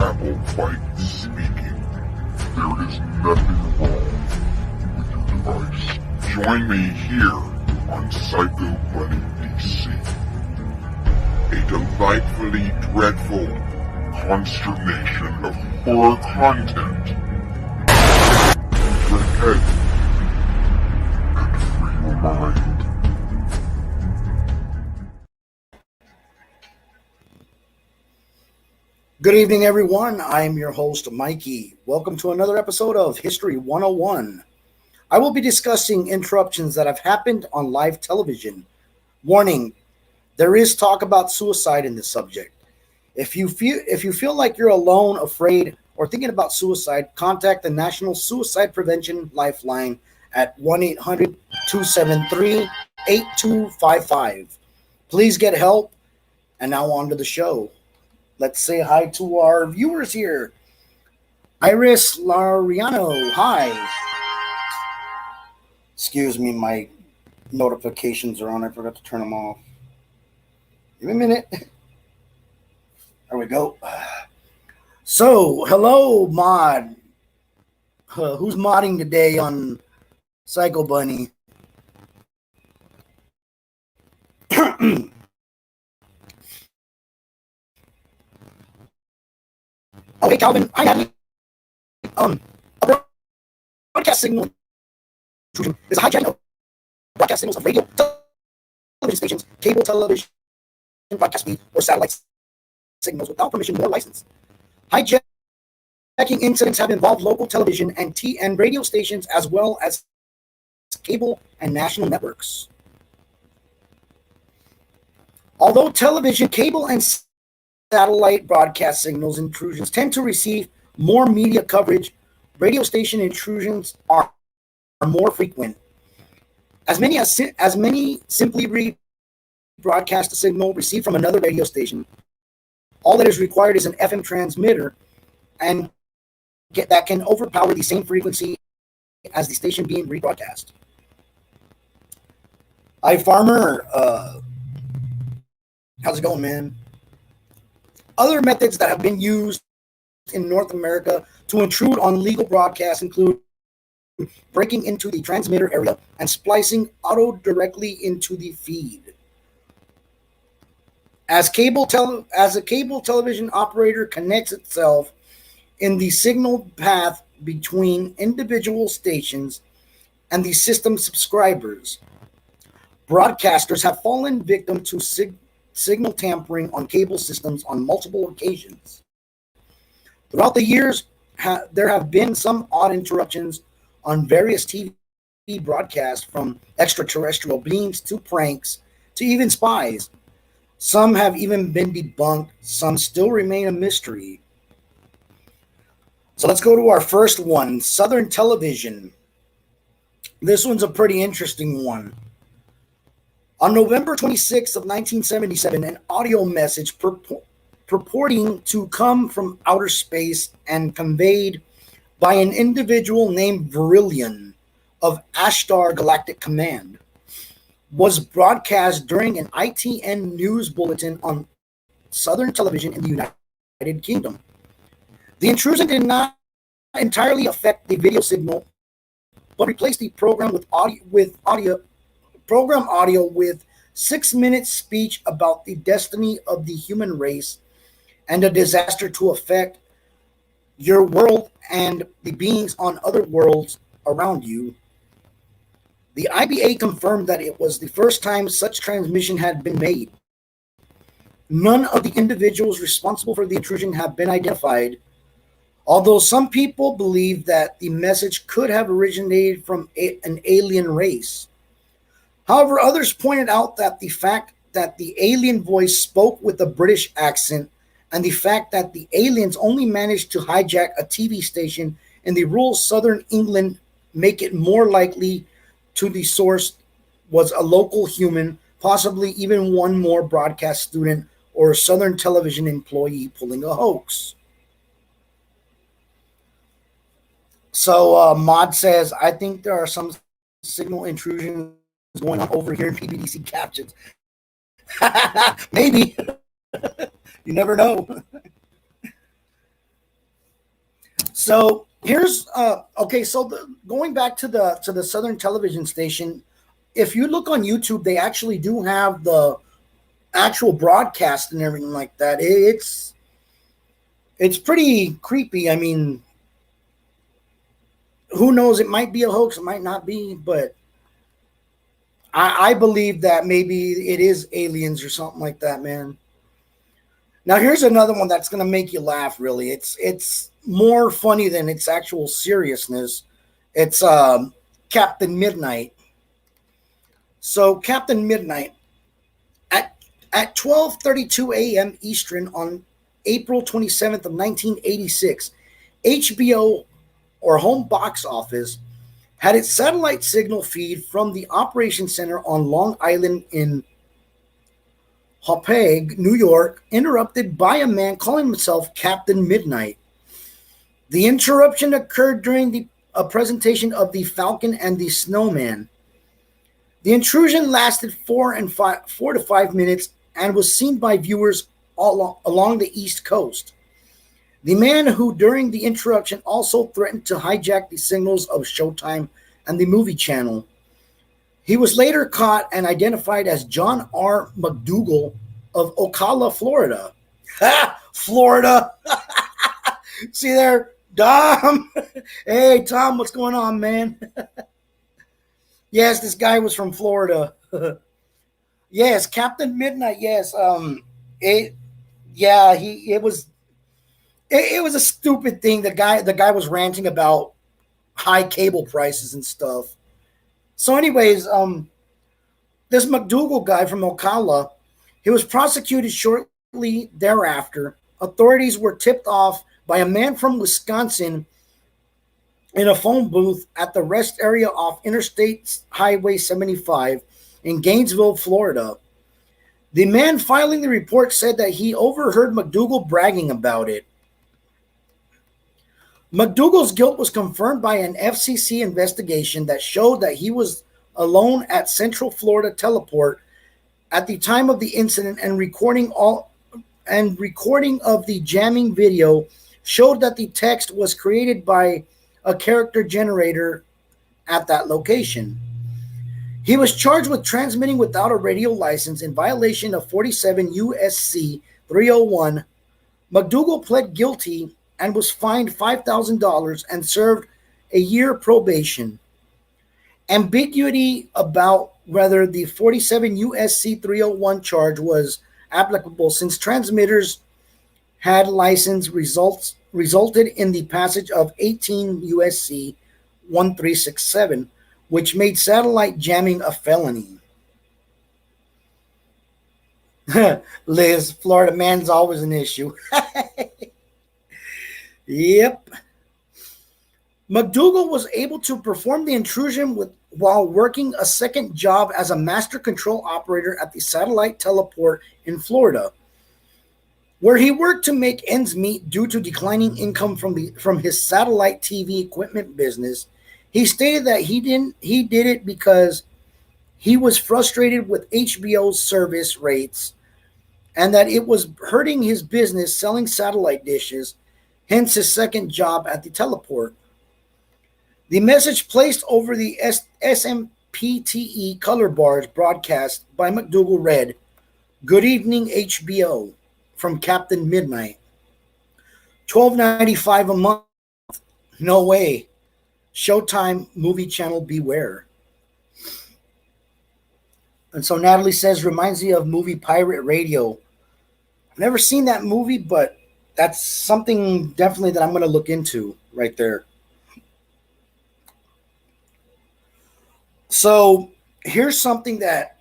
babble by speaking. There is nothing wrong with your device. Join me here on Psycho Bunny DC. A delightfully dreadful consternation of horror content. Use your head and free your mind. Good evening, everyone. I am your host, Mikey. Welcome to another episode of History 101. I will be discussing interruptions that have happened on live television. Warning, there is talk about suicide in this subject. If you feel like you're alone, afraid, or thinking about suicide, contact the National Suicide Prevention Lifeline at 1-800-273-8255. Please get help. And now on to the show. Let's say hi to our viewers here. Iris Lariano, hi. Excuse me, my notifications are on. I forgot to turn them off. Give me a minute. There we go. So, hello, mod. Who's modding today on Psycho Bunny? Oh, hey, Calvin. Hi, Natalie. A broadcast signal intrusion is a hijacking of broadcast signals of radio, television stations, cable television, broadcast feed, or satellite signals without permission or license. Hijacking incidents have involved local television and radio stations as well as cable and national networks. Although television, cable, and satellite broadcast signals intrusions tend to receive more media coverage, radio station intrusions are more frequent. As many simply broadcast a signal received from another radio station. All that is required is an FM transmitter and that can overpower the same frequency as the station being rebroadcast. Hi, Farmer. How's it going, man? Other methods that have been used in North America to intrude on legal broadcasts include breaking into the transmitter area and splicing audio directly into the feed. As a cable television operator connects itself in the signal path between individual stations and the system subscribers, broadcasters have fallen victim to signal tampering on cable systems on multiple occasions. Throughout the years, there have been some odd interruptions on various TV broadcasts, from extraterrestrial beings to pranks to even spies. Some have even been debunked. Some still remain a mystery. So let's go to our first one, Southern Television. This one's a pretty interesting one. On November 26th of 1977, an audio message purporting to come from outer space and conveyed by an individual named Virillion of Ashtar Galactic Command was broadcast during an ITN news bulletin on Southern Television in the United Kingdom. The intrusion did not entirely affect the video signal, but replaced the program audio with 6-minute speech about the destiny of the human race and a disaster to affect your world and the beings on other worlds around you. The IBA confirmed that it was the first time such transmission had been made. None of the individuals responsible for the intrusion have been identified, although some people believe that the message could have originated from an alien race. However, others pointed out that the fact that the alien voice spoke with a British accent and the fact that the aliens only managed to hijack a TV station in the rural southern England make it more likely to the source was a local human, possibly even one more broadcast student or a Southern Television employee pulling a hoax. So Mod says, I think there are some signal intrusions going on over here in PBDC captions. Maybe. You never know. So here's okay. So going back to the Southern television station, if you look on YouTube, they actually do have the actual broadcast and everything like that. It's pretty creepy. I mean, who knows? It might be a hoax. It might not be, but I believe that maybe it is aliens or something like that, man. Now here's another one that's gonna make you laugh. Really, it's more funny than its actual seriousness. It's Captain Midnight. So Captain Midnight at 12:32 a.m. Eastern on April 27th of 1986, HBO or home box office had its satellite signal feed from the operations center on Long Island in Hauppauge, New York, interrupted by a man calling himself Captain Midnight. The interruption occurred during a presentation of The Falcon and the Snowman. The intrusion lasted 4 to 5 minutes and was seen by viewers all along the East Coast. The man who, during the interruption, also threatened to hijack the signals of Showtime and the movie channel. He was later caught and identified as John R. McDougal of Ocala, Florida. Ha! Florida! See there, Dom? Hey, Tom, what's going on, man? Yes, this guy was from Florida. Yes, Captain Midnight. Yes, it. Yeah, it was. It was a stupid thing. The guy was ranting about high cable prices and stuff. So, anyways, this McDougal guy from Ocala, he was prosecuted shortly thereafter. Authorities were tipped off by a man from Wisconsin in a phone booth at the rest area off Interstate Highway 75 in Gainesville, Florida. The man filing the report said that he overheard McDougal bragging about it. McDougal's guilt was confirmed by an FCC investigation that showed that he was alone at Central Florida Teleport at the time of the incident, and recording of the jamming video showed that the text was created by a character generator at that location. He was charged with transmitting without a radio license in violation of 47 USC 301. McDougal pled guilty and was fined $5,000 and served a year probation. Ambiguity about whether the 47 USC 301 charge was applicable, since transmitters had license resulted in the passage of 18 USC 1367, which made satellite jamming a felony. Liz, Florida man's always an issue. Yep. McDougal was able to perform the intrusion while working a second job as a master control operator at the satellite teleport in Florida, where he worked to make ends meet due to declining income from his satellite TV equipment business. He stated that he did it because he was frustrated with HBO's service rates and that it was hurting his business selling satellite dishes, hence his second job at the teleport. The message placed over the SMPTE color bars broadcast by McDougal read, "Good evening, HBO, from Captain Midnight. $12.95 a month. No way. Showtime movie channel, beware." And so Natalie says, reminds me of movie Pirate Radio. I've never seen that movie, but that's something definitely that I'm going to look into right there. So here's something that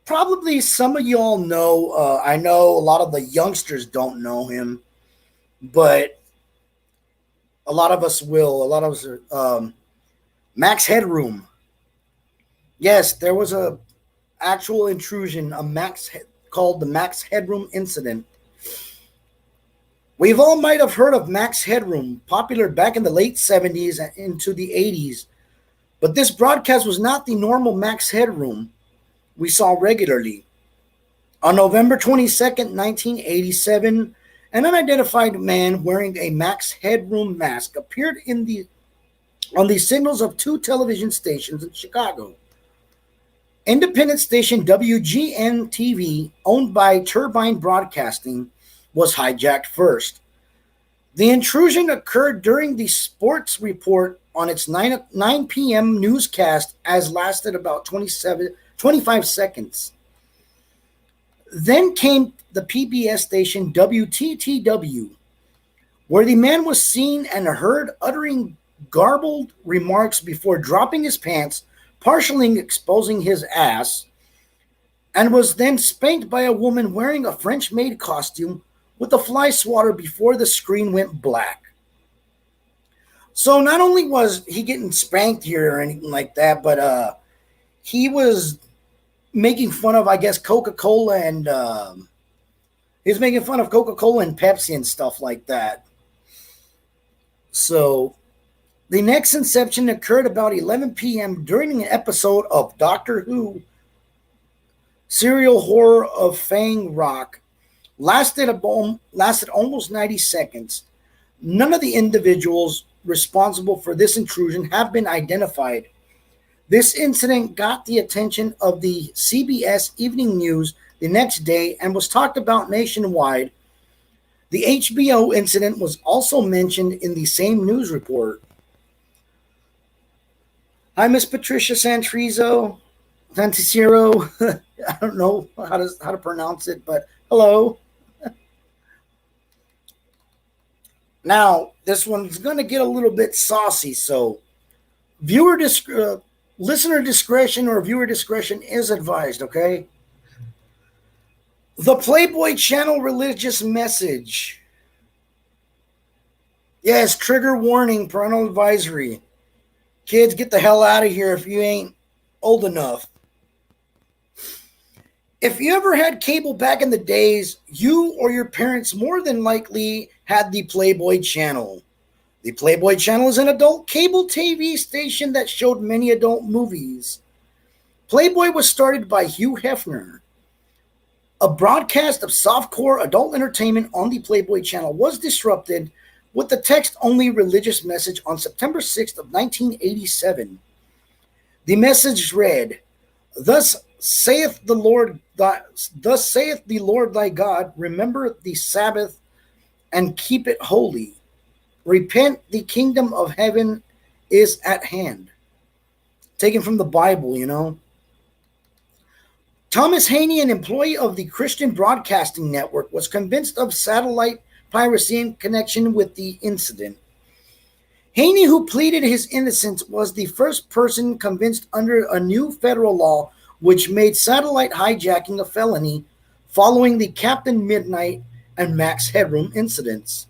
probably some of y'all know. I know a lot of the youngsters don't know him, but a lot of us will. A lot of us are. Max Headroom. Yes, there was a actual intrusion, called the Max Headroom incident. We've all might have heard of Max Headroom, popular back in the late 70s and into the 80s. But this broadcast was not the normal Max Headroom we saw regularly. On November 22nd, 1987, An unidentified man wearing a Max Headroom mask appeared on the signals of two television stations in Chicago. Independent station WGN TV, owned by Turbine Broadcasting, was hijacked first. The intrusion occurred during the sports report on its 9 p.m. newscast, as lasted about 25 seconds. Then came the PBS station WTTW, where the man was seen and heard uttering garbled remarks before dropping his pants, partially exposing his ass, and was then spanked by a woman wearing a French-made costume with a fly swatter before the screen went black. So not only was he getting spanked here or anything like that, but he was making fun of, I guess, Coca-Cola and he was making fun of Coca-Cola and Pepsi and stuff like that. So the next inception occurred about 11 p.m. during an episode of Doctor Who serial horror of Fang Rock. Lasted almost 90 seconds. None of the individuals responsible for this intrusion have been identified. This incident got the attention of the CBS Evening News the next day and was talked about nationwide. The HBO incident was also mentioned in the same news report. Hi, Miss Patricia Santricero. I don't know how to pronounce it, but hello. Now, this one's going to get a little bit saucy, so listener discretion or viewer discretion is advised, okay? The Playboy Channel religious message. Yes, trigger warning, parental advisory. Kids, get the hell out of here if you ain't old enough. If you ever had cable back in the days, you or your parents more than likely had the Playboy Channel. The Playboy Channel is an adult cable TV station that showed many adult movies. Playboy was started by Hugh Hefner. A broadcast of softcore adult entertainment on the Playboy Channel was disrupted with the text-only religious message on September 6th of 1987. The message read, Thus saith the Lord thy God, remember the Sabbath and keep it holy. Repent, the kingdom of heaven is at hand. Taken from the Bible, you know. Thomas Haney, an employee of the Christian Broadcasting Network, was convinced of satellite piracy in connection with the incident. Haney, who pleaded his innocence, was the first person convinced under a new federal law which made satellite hijacking a felony following the Captain Midnight and Max Headroom incidents.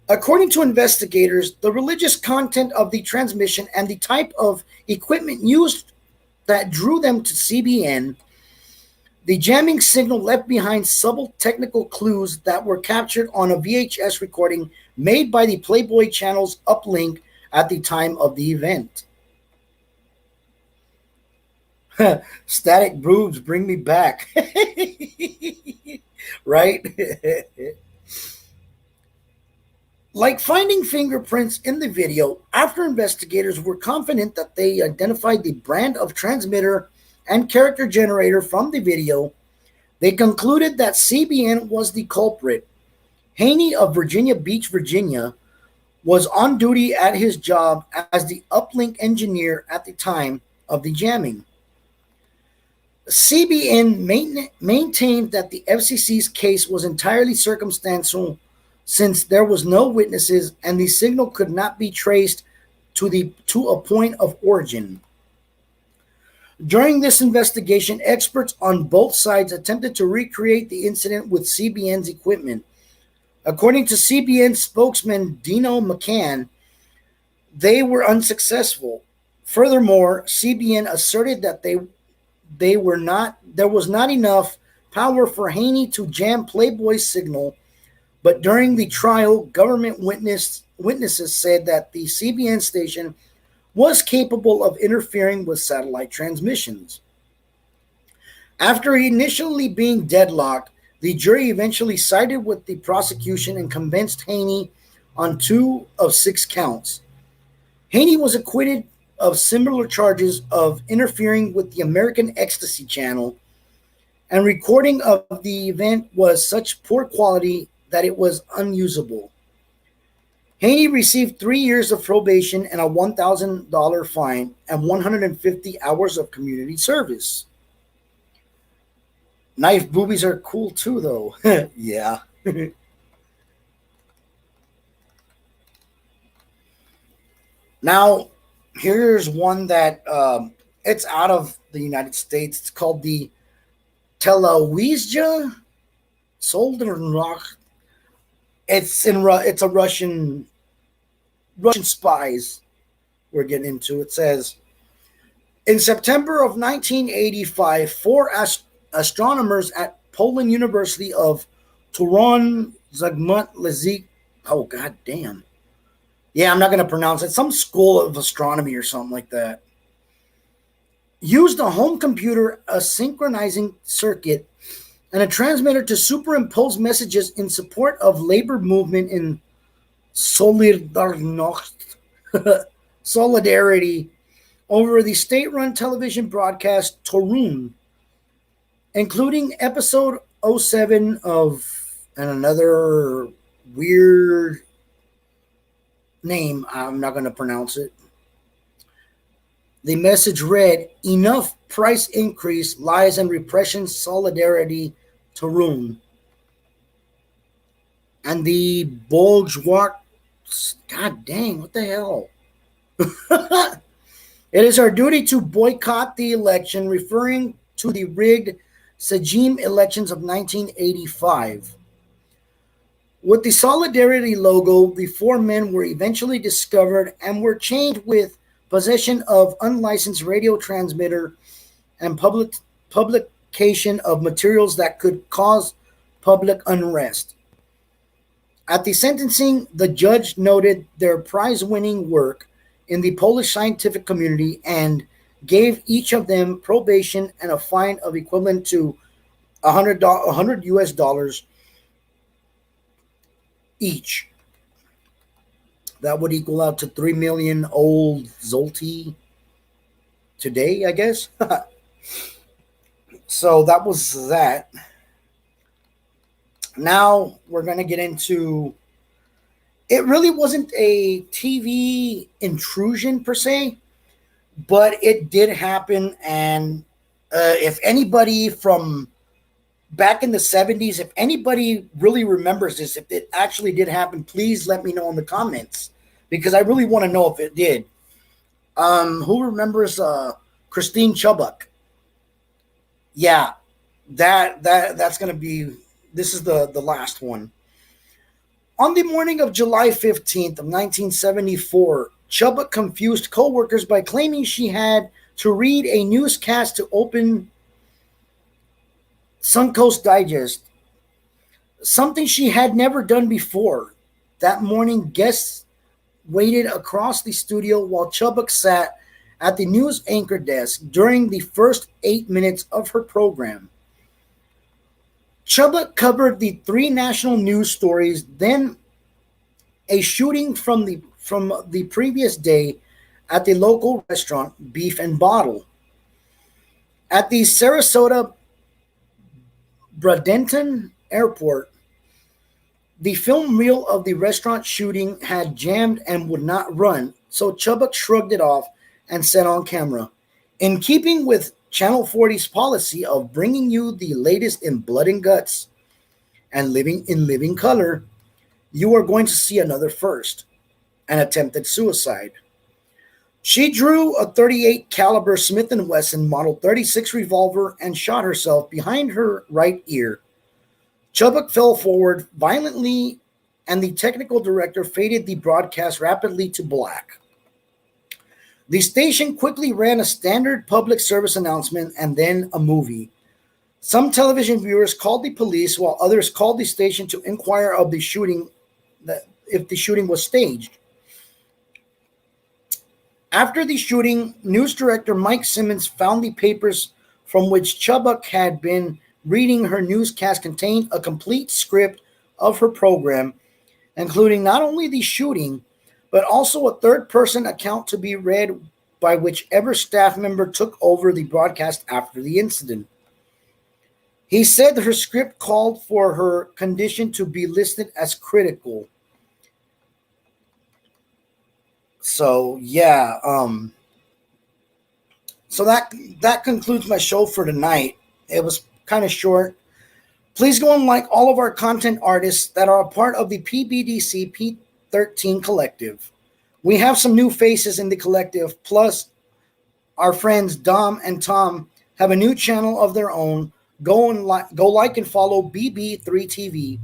According to investigators, the religious content of the transmission and the type of equipment used that drew them to CBN, the jamming signal left behind subtle technical clues that were captured on a VHS recording made by the Playboy Channel's uplink at the time of the event. Static boobs bring me back. Right? Like finding fingerprints in the video, after investigators were confident that they identified the brand of transmitter and character generator from the video, they concluded that CBN was the culprit. Haney of Virginia Beach, Virginia, was on duty at his job as the uplink engineer at the time of the jamming. CBN maintained that the FCC's case was entirely circumstantial since there was no witnesses and the signal could not be traced to a point of origin. During this investigation, experts on both sides attempted to recreate the incident with CBN's equipment. According to CBN spokesman Dino McCann, they were unsuccessful. Furthermore, CBN asserted that there was not enough power for Haney to jam Playboy's signal, but during the trial, government witnesses said that the CBN station was capable of interfering with satellite transmissions. After initially being deadlocked, The jury eventually sided with the prosecution and convinced Haney on 2 of 6 counts. Haney was acquitted of similar charges of interfering with the American Ecstasy Channel, and recording of the event was such poor quality that it was unusable. Haney received 3 years of probation and a $1,000 fine and 150 hours of community service. Knife boobies are cool too, though. Yeah. Now, here's one that it's out of the United States. It's called the Telewizja Soldatenracht. It's a Russian spies we're getting into. It says in September of 1985, four astronomers at Poland University of Turon Zygmunt Lezik. Oh god damn. Yeah, I'm not going to pronounce it. Some school of astronomy or something like that. Used a home computer, a synchronizing circuit, and a transmitter to superimpose messages in support of labor movement in Solidarność, Solidarity, over the state-run television broadcast Torun, including episode 07 of, and another weird name, I'm not going to pronounce it. The message read, "Enough price increase, lies and repression, solidarity, Torun." And the bourgeois, god dang, what the hell? It is our duty to boycott the election, referring to the rigged Sejm elections of 1985. With the Solidarity logo, the four men were eventually discovered and were chained with possession of unlicensed radio transmitter and publication of materials that could cause public unrest. At the sentencing, the judge noted their prize-winning work in the Polish scientific community and gave each of them probation and a fine of equivalent to $100 US dollars each. That would equal out to 3 million old zloty today, I guess. So that was that. Now we're going to get into, it really wasn't a TV intrusion per se, but it did happen. And if anybody from back in the 70s, if anybody really remembers this, if it actually did happen, please let me know in the comments, because I really want to know if it did. Who remembers Christine Chubbuck? Yeah, that's going to be, this is the last one. On the morning of July 15th of 1974, Chubbuck confused co-workers by claiming she had to read a newscast to open Suncoast Digest, something she had never done before. That morning, guests waited across the studio while Chubbuck sat at the news anchor desk during the first 8 minutes of her program. Chubbuck covered the 3 national news stories, then a shooting from the previous day at the local restaurant Beef and Bottle. At the Sarasota Bradenton Airport, the film reel of the restaurant shooting had jammed and would not run, so Chubbuck shrugged it off and said on camera, "In keeping with Channel 40's policy of bringing you the latest in blood and guts and living in living color, you are going to see another first, an attempted suicide." She drew a .38 caliber Smith & Wesson Model 36 revolver and shot herself behind her right ear. Chubbuck fell forward violently, and the technical director faded the broadcast rapidly to black. The station quickly ran a standard public service announcement and then a movie. Some television viewers called the police, while others called the station to inquire of the shooting, if the shooting was staged. After the shooting, news director Mike Simmons found the papers from which Chubbuck had been reading her newscast contained a complete script of her program, including not only the shooting, but also a third person account to be read by whichever staff member took over the broadcast after the incident. He said her script called for her condition to be listed as critical. So yeah, so that concludes my show for tonight. It was kind of short. Please go and like all of our content artists that are a part of the PBDC P13 collective. We have some new faces in the collective, plus our friends Dom and Tom have a new channel of their own. Go like and follow BB3TV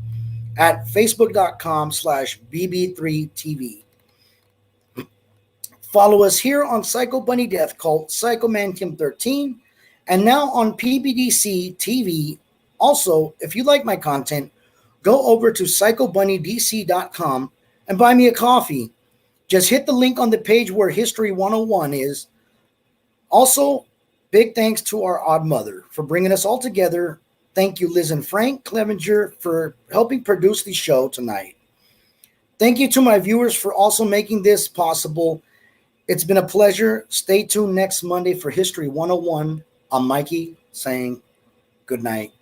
at facebook.com/BB3TV. Follow us here on Psycho Bunny Death Cult, Psychomantium 13, and now on PBDC TV. Also, if you like my content, go over to psychobunnydc.com and buy me a coffee. Just hit the link on the page where History 101 is. Also, big thanks to our odd mother for bringing us all together. Thank you, Liz and Frank Clevenger, for helping produce the show tonight. Thank you to my viewers for also making this possible. It's been a pleasure. Stay tuned next Monday for History 101. I'm Mikey saying good night.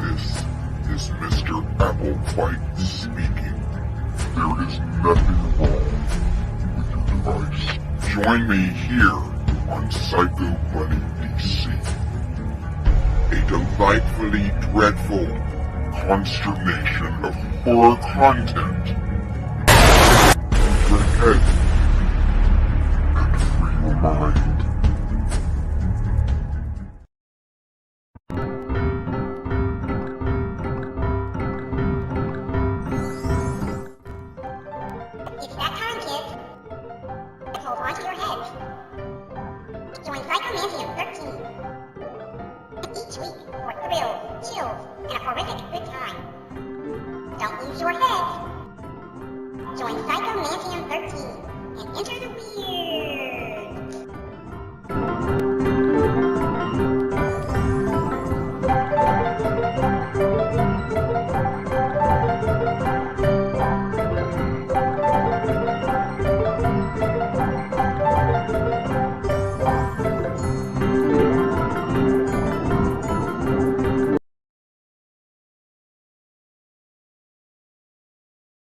This is Mr. Applewhite speaking. There is nothing wrong with your device. Join me here on Psycho Bunny DC. A delightfully dreadful consternation of horror content. Use your head and free your mind. It's that time, kids. Hold onto your heads. Join Psychomantium 13. Each week for thrills, chills, and a horrific good time. Don't lose your heads. Join Psychomantium 13 and enter the weird.